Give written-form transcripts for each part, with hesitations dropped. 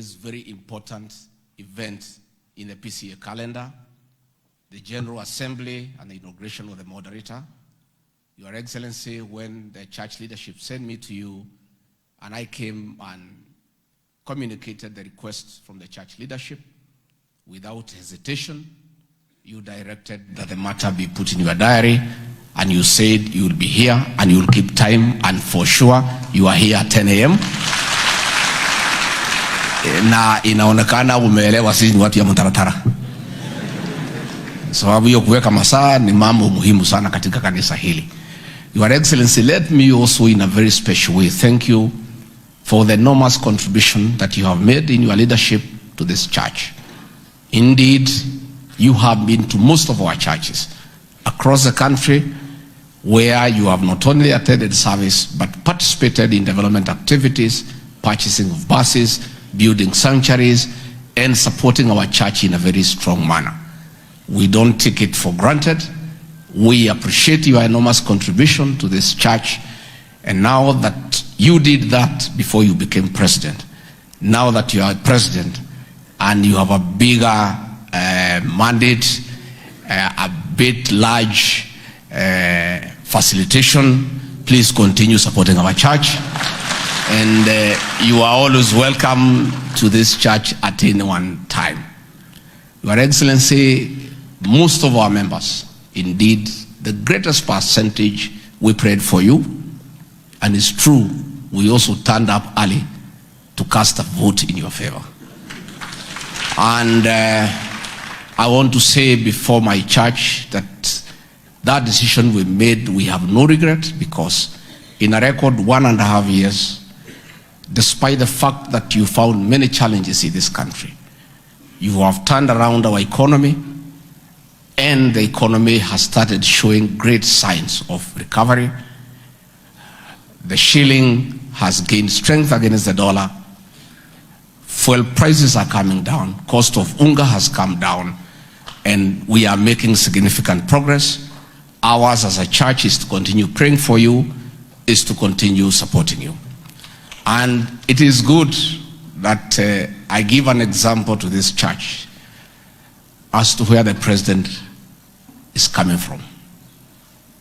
This very important event in the PCA calendar, the General Assembly and the inauguration of the moderator. Your Excellency, when the church leadership sent me to you and I came and communicated the request from the church leadership, without hesitation, you directed that the matter be put in your diary, and you said you will be here and you will keep time, and for sure you are here at 10 a.m. Na inaonekana umeelewa sisi ni watu ya mtaratara. Sababu hiyo kuweka masaa ni mambo muhimu sana katika kanisa hili. Your Excellency, let me also in a very special way thank you for the enormous contribution that you have made in your leadership to this church. Indeed, you have been to most of our churches across the country where you have not only attended service but participated in development activities, purchasing of buses, building sanctuaries, and supporting our church in a very strong manner. We don't take it for granted. We appreciate your enormous contribution to this church. And now that you did that before you became president, now that you are president and you have a bigger mandate, a bit large facilitation, please continue supporting our church. And you are always welcome to this church at any one time. Your Excellency, most of our members, indeed, the greatest percentage, we prayed for you. And it's true, we also turned up early to cast a vote in your favor. And I want to say before my church that decision we made, we have no regret, because in a record 1.5 years, despite the fact that you found many challenges in this country, you have turned around our economy, and the economy has started showing great signs of recovery. The shilling has gained strength against the dollar. Fuel prices are coming down. Cost of unga has come down, and we are making significant progress. Ours as a church is to continue praying for you, is to continue supporting you. And it is good that I give an example to this church as to where the president is coming from.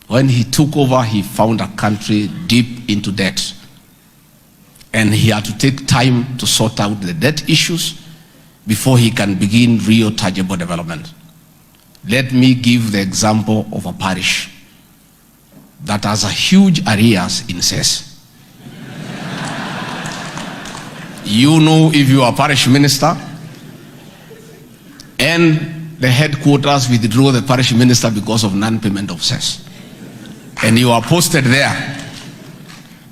When he took over, he found a country deep into debt. And he had to take time to sort out the debt issues before he can begin real tangible development. Let me give the example of a parish that has a huge arrears in cess. You know, if you are a parish minister and the headquarters withdraw the parish minister because of non-payment of cess, and you are posted there,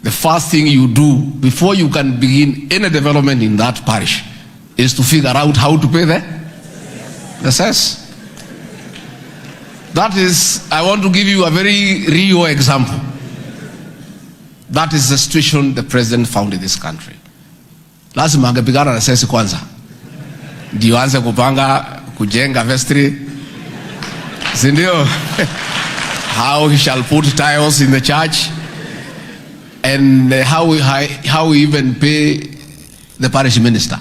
the first thing you do before you can begin any development in that parish is to figure out how to pay the cess. That is, I want to give you a very real example. That is the situation the president found in this country. Lazima angepigana na sesi kwanza, ndio anze kupanga kujenga vestry, si ndio? How he shall put tiles in the church, and how we even pay the parish minister.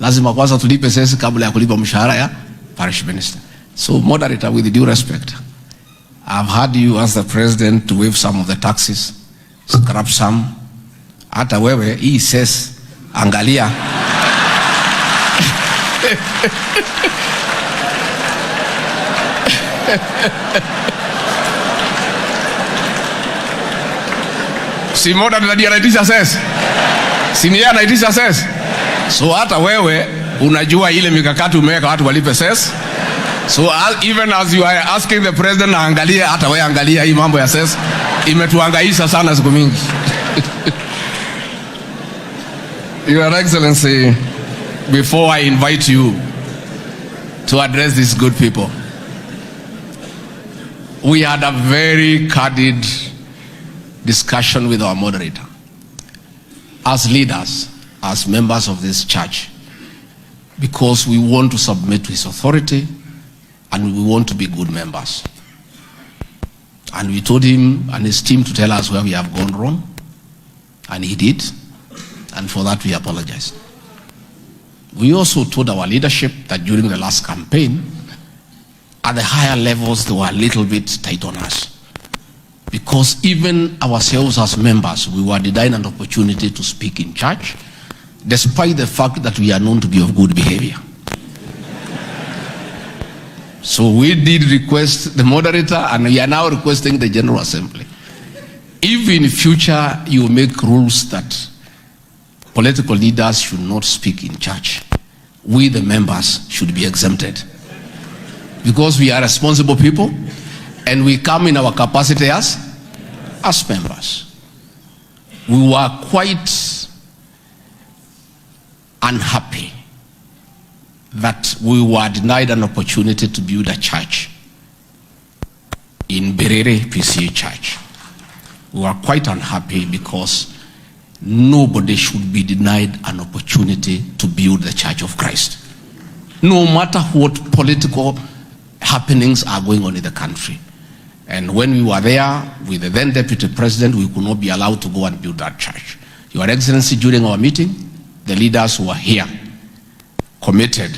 Lazima kwanza tulipe sesi kabla ya kulipa mshahara ya parish minister. So, moderator, with due respect, I've had you as the president to waive some of the taxes, scrap some. Hata wewe hii says angalia. Si moderator ndiye anaitisha says. Si yeye anaitisha says. So hata wewe unajua ile mikakati umeweka watu walipe says. So even as you are asking the president angalia, hata wewe angalia hii mambo ya sasa imetuhangaisha sana siku mingi. Your Excellency, before I invite you to address these good people, we had a very candid discussion with our moderator. As leaders, as members of this church, because we want to submit to his authority, and we want to be good members. And we told him and his team to tell us where we have gone wrong, and he did, and for that we apologize. We also told our leadership that during the last campaign, at the higher levels, they were a little bit tight on us. Because even ourselves as members, we were denied an opportunity to speak in church, despite the fact that we are known to be of good behavior. So we did request the moderator, and we are now requesting the General Assembly. If in future you make rules that political leaders should not speak in church, we the members should be exempted. Because we are responsible people, and we come in our capacity as members. We were quite unhappy that we were denied an opportunity to build a church in Berere PCA Church. We were quite unhappy because nobody should be denied an opportunity to build the Church of Christ, no matter what political happenings are going on in the country. And when we were there with the then Deputy President, we could not be allowed to go and build that church. Your Excellency, during our meeting, the leaders who were here committed,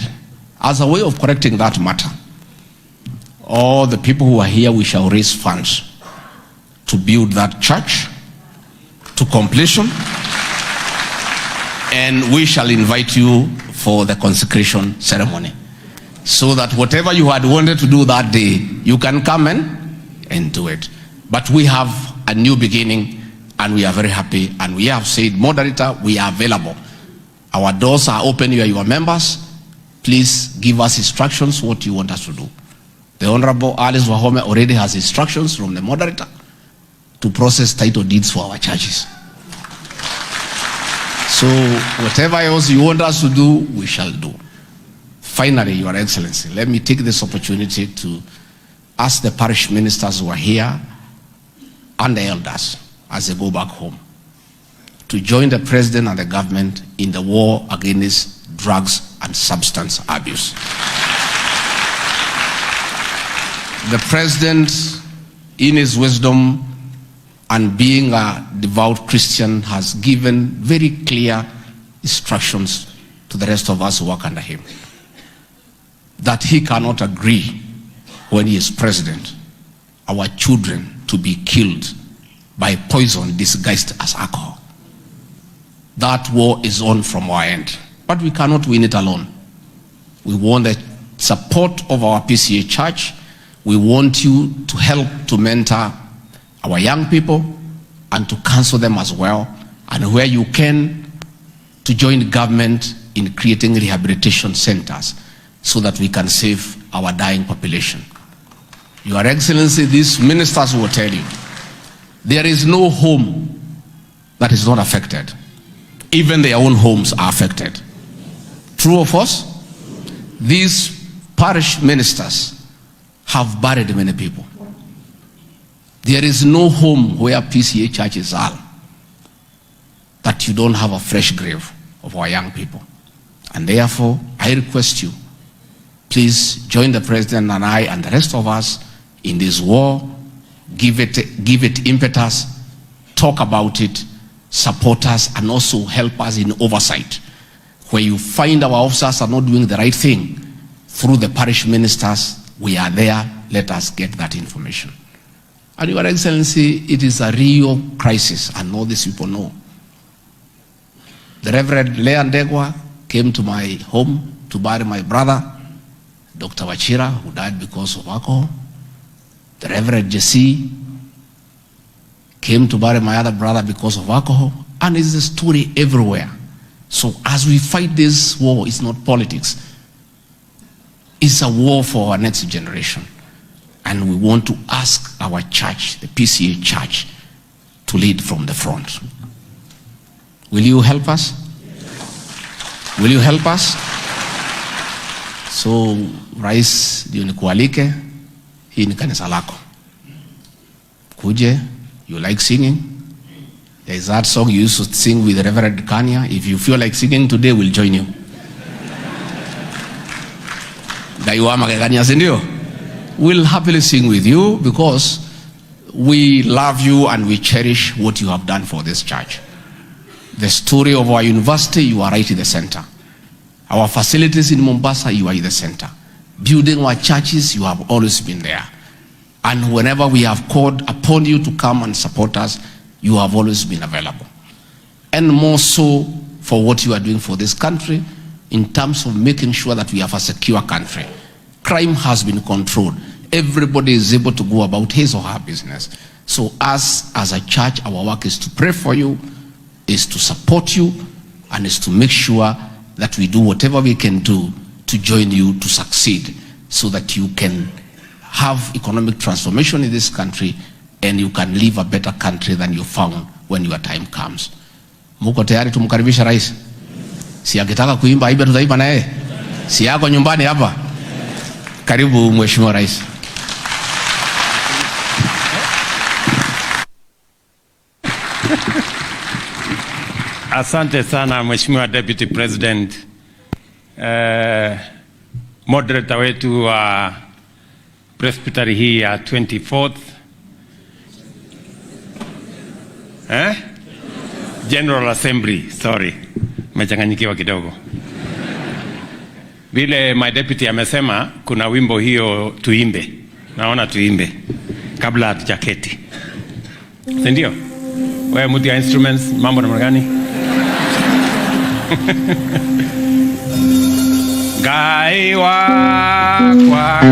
as a way of correcting that matter, all the people who are here, we shall raise funds to build that church to completion, and we shall invite you for the consecration ceremony, so that whatever you had wanted to do that day, you can come and do it. But we have a new beginning, and we are very happy, and we have said, moderator, we are available. Our doors are open. You are your members. Please give us instructions what you want us to do. The Honorable Alice Wahome already has instructions from the moderator to process title deeds for our churches. So whatever else you want us to do, we shall do. Finally, Your Excellency, let me take this opportunity to ask the parish ministers who are here and the elders as they go back home to join the President and the government in the war against drugs and substance abuse. The President, in his wisdom and being a devout Christian, has given very clear instructions to the rest of us who work under him, that he cannot agree when he is president, our children to be killed by poison disguised as alcohol. That war is on from our end, but we cannot win it alone. We want the support of our PCA Church. We want you to help to mentor our young people and to counsel them as well, and where you can, to join the government in creating rehabilitation centers so that we can save our dying population. Your Excellency, these ministers will tell you, there is no home that is not affected. Even their own homes are affected. True or false? These parish ministers have buried many people. There is no home where PCA churches are that you don't have a fresh grave of our young people. And therefore, I request you, please join the President and I and the rest of us in this war. Give it impetus, talk about it, support us, and also help us in oversight. Where you find our officers are not doing the right thing, through the parish ministers, we are there. Let us get that information. And Your Excellency, it is a real crisis, and all these people know. The Reverend Leandegwa came to my home to bury my brother, Dr. Wachira, who died because of alcohol. The Reverend Jesse came to bury my other brother because of alcohol. And it's a story everywhere. So as we fight this war, it's not politics. It's a war for our next generation. And we want to ask our church, the PCA Church, to lead from the front. Will you help us? Will you help us? So, Rais, ndio nikualike, hii ni kanisa lako. Kuje, you like singing? There is that song you used to sing with Reverend Kanya. If you feel like singing today, we'll join you. We'll happily sing with you because we love you and we cherish what you have done for this church. The story of our university, you are right in the center. Our facilities in Mombasa, you are in the center. Building our churches, you have always been there. And whenever we have called upon you to come and support us, you have always been available. And more so for what you are doing for this country in terms of making sure that we have a secure country. Crime has been controlled. Everybody is able to go about his or her business. So us as a church, our work is to pray for you, is to support you, and is to make sure that we do whatever we can do to join you to succeed so that you can have economic transformation in this country and you can live a better country than you found when your time comes. Muko tayari tumkaribisha rais? Si akitaka kuimba ibe tutaimba naye? Si yako nyumbani hapa? Karibu Mheshimiwa Rais. Asante sana Mheshimiwa Deputy President. Moderator wetu wa presbytery hii ya 24th General Assembly, sorry, mechanganyikiwa kidogo. Vile my deputy amesema kuna wimbo hiyo tuimbe. Naona tuimbe kabla hatujaketi. Si ndio? Wewe mtu ya instruments mambo namna gani? Gai wa kwa